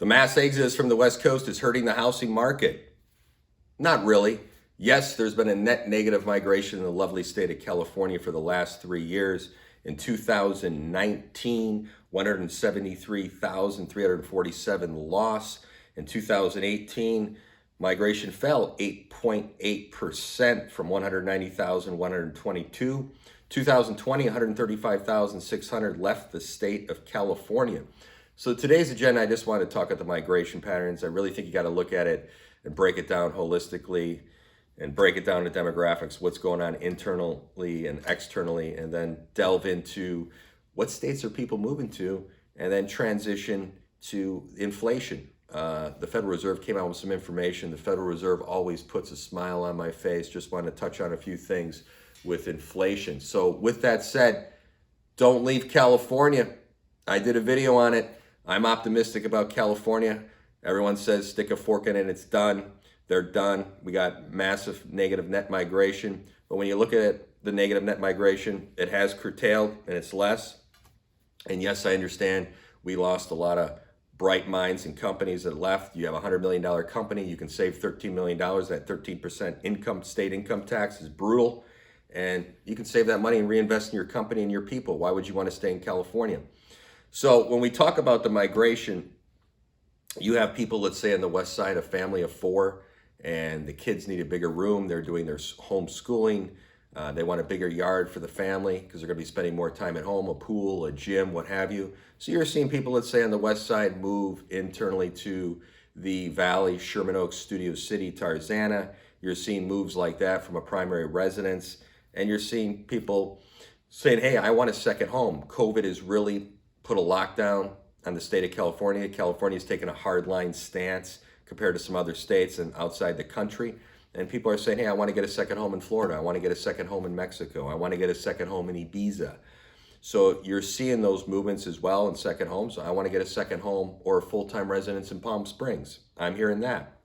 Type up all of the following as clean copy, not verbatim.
mass exodus from the West Coast is hurting the housing market. Not really. Yes, there's been a net negative migration in the lovely state of California for the last 3 years. In 2019, 173,347 loss. In 2018, migration fell 8.8% from 190,122. 2020, 135,600 left the state of California. So today's agenda, I just want to talk about the migration patterns. I really think you got to look at it and break it down holistically and break it down to demographics, what's going on internally and externally, and then delve into what states are people moving to, and then transition to inflation. The Federal Reserve came out with some information. The Federal Reserve always puts a smile on my face. Just want to touch on a few things with inflation. So with that said, don't leave California. I did a video on it. I'm optimistic about California. Everyone says stick a fork in it and it's done. They're done. We got massive negative net migration. But when you look at it, the negative net migration, it has curtailed and it's less. And yes, I understand we lost a lot of bright minds and companies that left. You have a $100 million company, you can save $13 million. That 13% state income tax is brutal. And you can save that money and reinvest in your company and your people. Why would you want to stay in California? So when we talk about the migration, you have people, let's say on the west side, a family of 4, and the kids need a bigger room. They're doing their homeschooling. They want a bigger yard for the family because they're going to be spending more time at home, a pool, a gym, what have you. So you're seeing people, let's say on the west side, move internally to the Valley, Sherman Oaks, Studio City, Tarzana. You're seeing moves like that from a primary residence. And you're seeing people saying, hey, I want a second home. COVID has really put a lockdown on the state of California. California's taken a hardline stance compared to some other states and outside the country. And people are saying, hey, I want to get a second home in Florida. I want to get a second home in Mexico. I want to get a second home in Ibiza. So you're seeing those movements as well in second homes. I want to get a second home or a full-time residence in Palm Springs. I'm hearing that.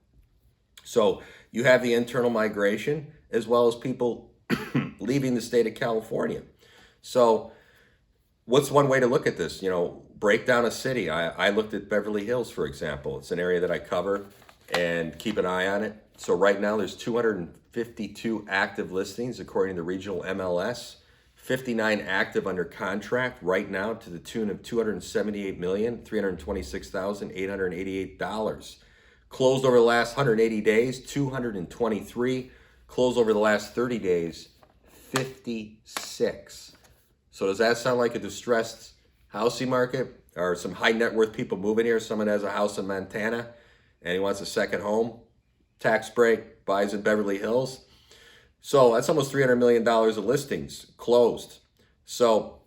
So you have the internal migration as well as people leaving the state of California. So what's one way to look at this? Break down a city. I looked at Beverly Hills, for example. It's an area that I cover and keep an eye on it. So right now there's 252 active listings according to the regional MLS, 59 active under contract right now to the tune of $278,326,888. Closed over the last 180 days, 223. Closed over the last 30 days, 56. So does that sound like a distressed housing market? Or some high net worth people moving here? Someone has a house in Montana and he wants a second home, tax break, buys in Beverly Hills. So that's almost $300 million of listings closed. So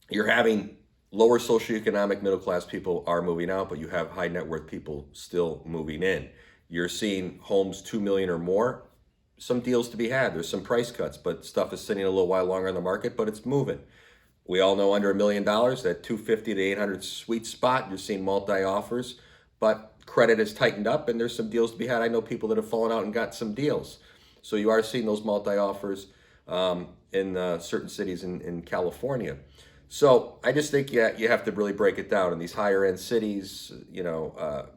you're having lower socioeconomic middle class people are moving out, but you have high net worth people still moving in. You're seeing homes 2 million or more. Some deals to be had. There's some price cuts, but stuff is sitting a little while longer in the market, but it's moving. We all know under $1 million, that 250 to 800 sweet spot, you're seeing multi-offers, but credit has tightened up and there's some deals to be had. I know people that have fallen out and got some deals. So you are seeing those multi-offers in certain cities in California. So I just think you have to really break it down in these higher end cities,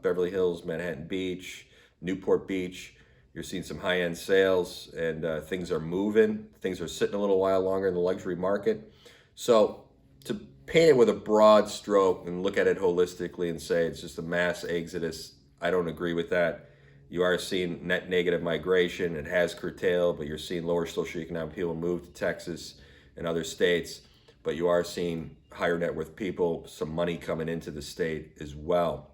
Beverly Hills, Manhattan Beach, Newport Beach. You're seeing some high end sales and things are moving. Things are sitting a little while longer in the luxury market. So to paint it with a broad stroke and look at it holistically and say it's just a mass exodus, I don't agree with that. You are seeing net negative migration. It has curtailed, but you're seeing lower socioeconomic people move to Texas and other states. But you are seeing higher net worth people, some money coming into the state as well.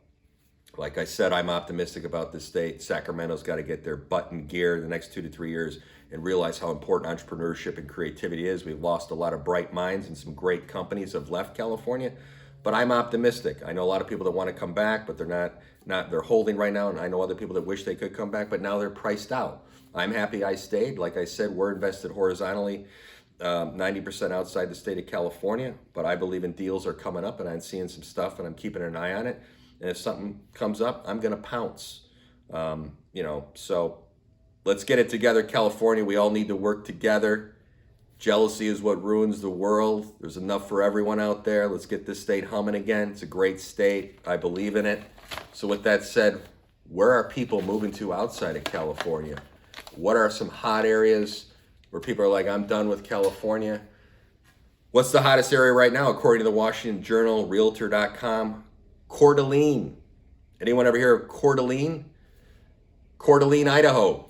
Like I said, I'm optimistic about this state. Sacramento's got to get their butt in gear in the next 2 to 3 years and realize how important entrepreneurship and creativity is. We've lost a lot of bright minds and some great companies have left California, but I'm optimistic. I know a lot of people that want to come back, but they're they're holding right now. And I know other people that wish they could come back, but now they're priced out. I'm happy I stayed. Like I said, we're invested horizontally, 90% outside the state of California, but I believe in deals are coming up and I'm seeing some stuff and I'm keeping an eye on it. And if something comes up, I'm going to pounce. So let's get it together, California. We all need to work together Jealousy is what ruins the world. There's enough for everyone out there. Let's get this state humming again. It's a great state. I believe in it. So with that said, where are people moving to outside of California? What are some hot areas where people are like, I'm done with California? What's the hottest area right now, according to the Washington Journal, Realtor.com? Coeur d'Alene. Anyone ever hear of Coeur d'Alene? Coeur d'Alene, Idaho.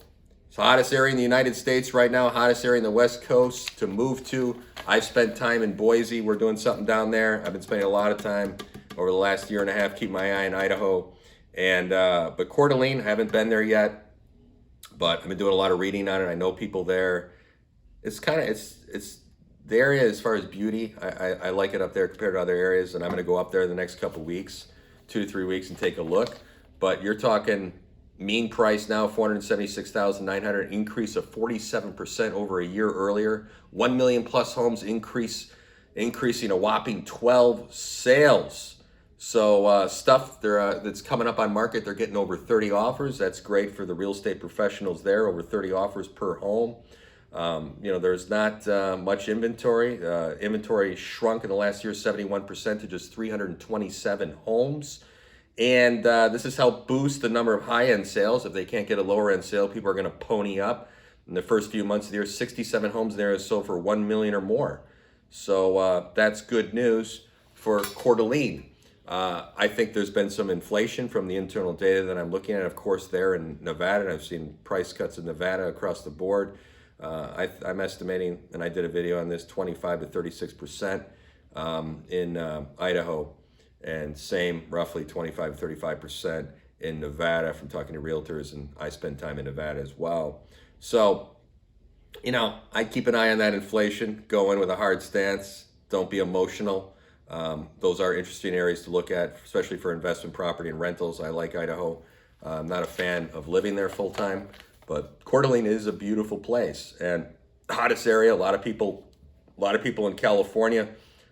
It's the hottest area in the United States right now, hottest area in the West Coast to move to. I've spent time in Boise. We're doing something down there. I've been spending a lot of time over the last year and a half, keep my eye on Idaho. And but Coeur d'Alene, I haven't been there yet, but I've been doing a lot of reading on it. I know people there. It's the area as far as beauty. I like it up there compared to other areas, and I'm going to go up there the next couple weeks, 2 to 3 weeks, and take a look. But you're talking mean price now, $476,900, increase of 47% over a year earlier. 1 million plus homes increasing a whopping 12 sales. So stuff that's coming up on market, they're getting over 30 offers. That's great for the real estate professionals there, over 30 offers per home. There's not much inventory. Inventory shrunk in the last year 71% to just 327 homes. And this has helped boost the number of high-end sales. If they can't get a lower-end sale, people are going to pony up. In the first few months of the year, 67 homes there is sold for $1 million or more. So that's good news for Coeur d'Alene. I think there's been some inflation from the internal data that I'm looking at. Of course, there in Nevada, and I've seen price cuts in Nevada across the board. I'm estimating, and I did a video on this, 25 to 36% in Idaho. And same, roughly 25 to 35% in Nevada from talking to realtors, and I spend time in Nevada as well. So, I keep an eye on that inflation, go in with a hard stance, don't be emotional. Those are interesting areas to look at, especially for investment property and rentals. I like Idaho. I'm not a fan of living there full time, but Coeur d'Alene is a beautiful place and hottest area. A lot of people in California,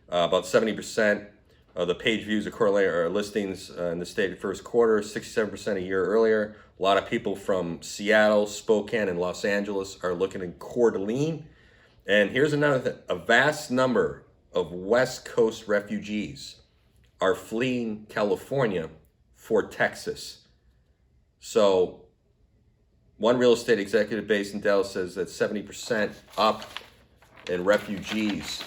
about 70%. The page views of Coeur d'Alene are listings in the state first quarter, 67% a year earlier. A lot of people from Seattle, Spokane, and Los Angeles are looking in Coeur d'Alene. And here's another thing. A vast number of West Coast refugees are fleeing California for Texas. So one real estate executive based in Dallas says that 70% up in refugees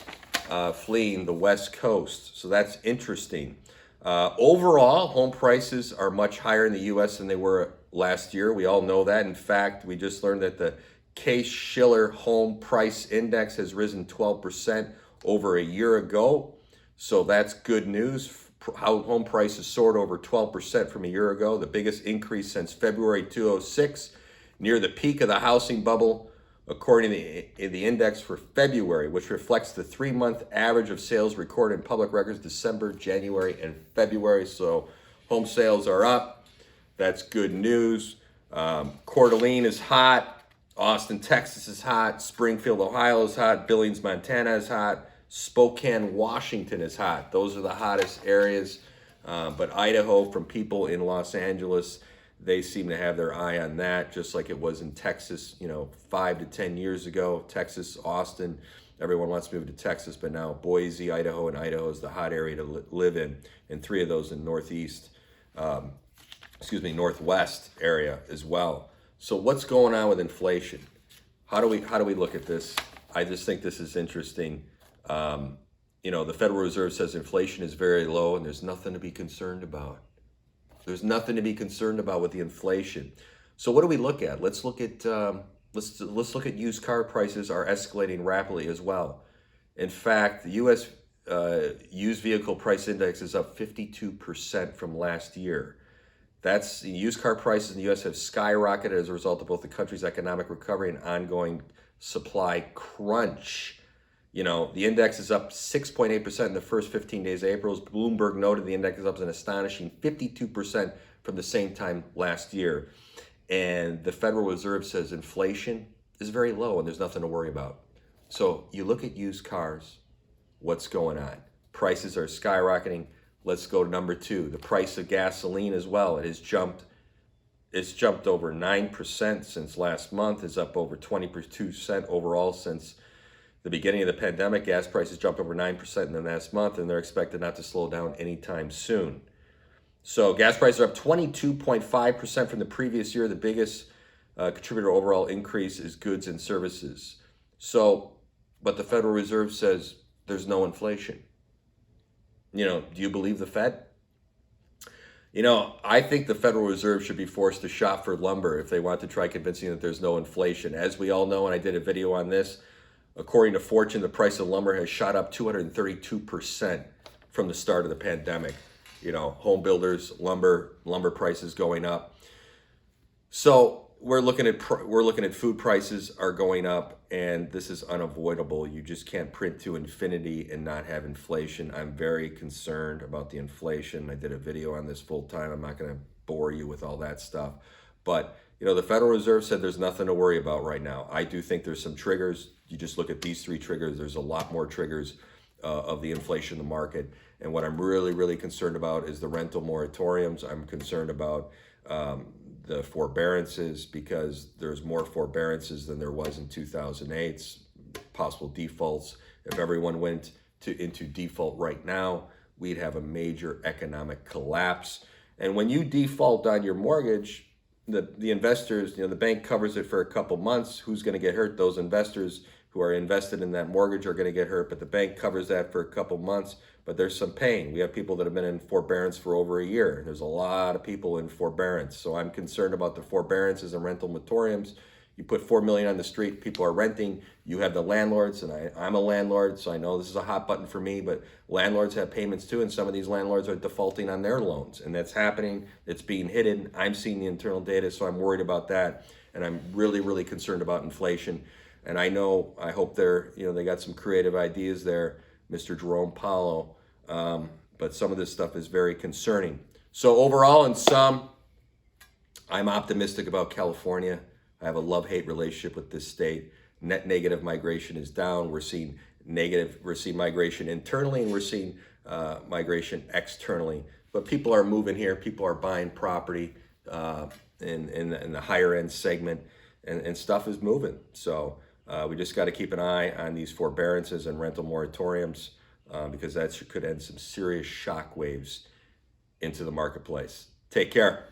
fleeing the West Coast. So that's interesting. Overall, home prices are much higher in the U.S. than they were last year. We all know that. In fact, we just learned that the Case-Shiller Home Price Index has risen 12% over a year ago. So that's good news. Home prices soared over 12% from a year ago, the biggest increase since February 2006, near the peak of the housing bubble, according to the index for February, which reflects the 3-month average of sales recorded in public records December, January, and February. So home sales are up. That's good news. Coeur d'Alene is hot. Austin, Texas is hot. Springfield, Ohio is hot. Billings, Montana is hot. Spokane, Washington is hot. Those are the hottest areas. But Idaho, from people in Los Angeles, they seem to have their eye on that, just like it was in Texas, 5 to 10 years ago. Texas, Austin, everyone wants to move to Texas, but now Boise, Idaho, and Idaho is the hot area to live in, and 3 of those in northwest area as well. So what's going on with inflation? How do we look at this? I just think this is interesting. The Federal Reserve says inflation is very low and there's nothing to be concerned about. There's nothing to be concerned about with the inflation. So what do we look at? Let's look at let's look at used car prices are escalating rapidly as well. In fact, the U.S. Used vehicle price index is up 52% from last year. That's used car prices in the U.S. have skyrocketed as a result of both the country's economic recovery and ongoing supply crunch. The index is up 6.8% in the first 15 days of April. As Bloomberg noted, the index is up an astonishing 52% from the same time last year. And the Federal Reserve says inflation is very low and there's nothing to worry about. So you look at used cars, what's going on? Prices are skyrocketing. Let's go to number 2, the price of gasoline as well. It's jumped over 9% since last month. It's up over 20% overall since The beginning of the pandemic, gas prices jumped over 9% in the last month, and they're expected not to slow down anytime soon. So gas prices are up 22.5% from the previous year. The biggest contributor to overall increase is goods and services. So, but the Federal Reserve says there's no inflation. Do you believe the Fed? I think the Federal Reserve should be forced to shop for lumber if they want to try convincing that there's no inflation. As we all know, and I did a video on this, according to Fortune, the price of lumber has shot up 232% from the start of the pandemic. Home builders, lumber prices going up. So we're looking at food prices are going up, and this is unavoidable. You just can't print to infinity and not have inflation. I'm very concerned about the inflation. I did a video on this full time. I'm not going to bore you with all that stuff, but the Federal Reserve said there's nothing to worry about right now. I do think there's some triggers. You just look at these 3 triggers. There's a lot more triggers of the inflation in the market. And what I'm really, really concerned about is the rental moratoriums. I'm concerned about the forbearances, because there's more forbearances than there was in 2008. Possible defaults. If everyone went into default right now, we'd have a major economic collapse. And when you default on your mortgage, the investors, the bank covers it for a couple months. Who's going to get hurt? Those investors who are invested in that mortgage are going to get hurt, but the bank covers that for a couple months. But there's some pain. We have people that have been in forbearance for over a year. There's a lot of people in forbearance. So I'm concerned about the forbearances and rental moratoriums. You put $4 million on the street, people are renting. You have the landlords, and I'm a landlord, so I know this is a hot button for me, but landlords have payments too, and some of these landlords are defaulting on their loans, and that's happening. It's being hidden. I'm seeing the internal data, so I'm worried about that, and I'm really, really concerned about inflation. And I hope they got some creative ideas there, Mr. Jerome Powell, but some of this stuff is very concerning. So overall, in sum, I'm optimistic about California. I have a love-hate relationship with this state. Net negative migration is down. We're seeing migration internally, and we're seeing migration externally. But people are moving here. People are buying property in the higher end segment, and stuff is moving. So we just got to keep an eye on these forbearances and rental moratoriums, because that could end some serious shock waves into the marketplace. Take care.